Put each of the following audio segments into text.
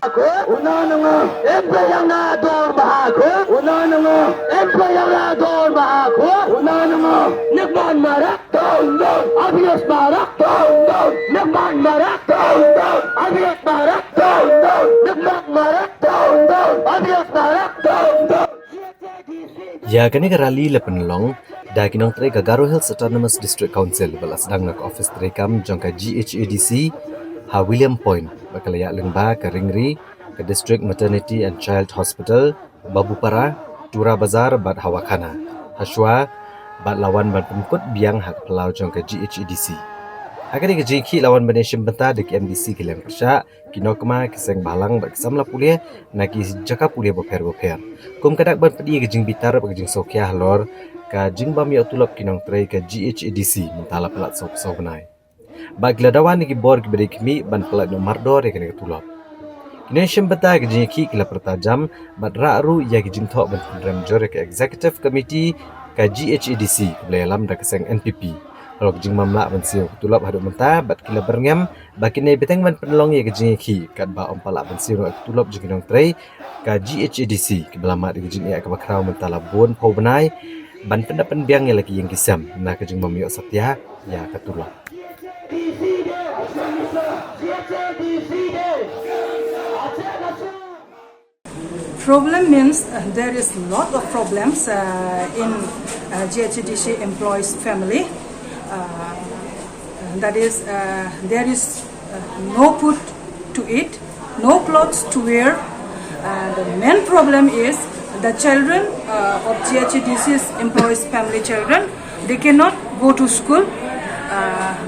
Unananga empayanga dor bahako unananga empayanga dor bahako unananga nagman mara don abiyas mara don nagman mara don abiyas mara don nagman mara don abiyas mara don. Ya kani karali le penelong da kinong tre Garo Hills Autonomous District Council balas dang nak office tre kam jangka GHADC ha William Point bakalaya lengba ke Ringri ke District Maternity and Child Hospital Babupara Tura Bazar bat Hawakana Hashwa bat lawan ban pemkut biang hak pelau jangka GHADC agari ke jiki lawan baneshim benta dek MDC kilem persya kino kema keseng balang bat kesamla pulia naki jaka pulia boper kum kadak ban pedi ke jing bitar ke jing sokia lor ka jing bam ya tulap kinong tre ke GHADC mentala pelat sok benai ba gladawan ni bor ke beri kemi ban pelat no mardor ke tulap kini shim benta ke jing ki kila pertajam bat ra'ru ya ke jing thok ban program jore ke executive committee ke GHADC ke belalam da keseng NPP kalau kejing mamla bensio tulap haduk menta bat kila berngam bakine beteng ban penelong ye kejing ki kat ba ompala bensio tulap jingong trei ka GHADC ke belamat kejing ya ke bakrau menta labun pau benai ban pendapan biang ye lagi yang kisam na kejing mamiok satya ya katulap. Problem means there is lot of problems in GHADC employees family. That is, there is no food to eat, no clothes to wear. The main problem is the children of GHADC's employees family children, they cannot go to school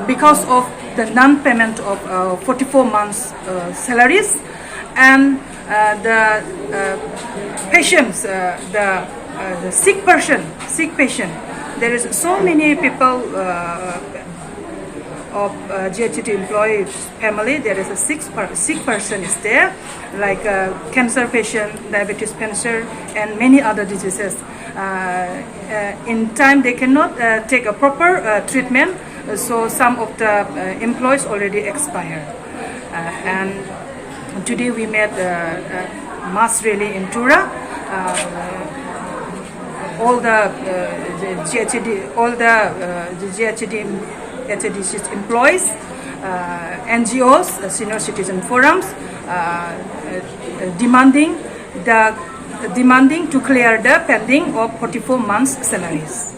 because of the non-payment of 44 months salaries, and the patients, the sick patient. There is so many people of GHADC employees family. There is a sick person is there, like cancer patient, diabetes cancer, and many other diseases. In time, they cannot take a proper treatment, so some of the employees already expired. And today we made mass rally in Tura. All the GHADC employees, NGOs, senior citizen forums, demanding to clear the pending of 44 months salaries.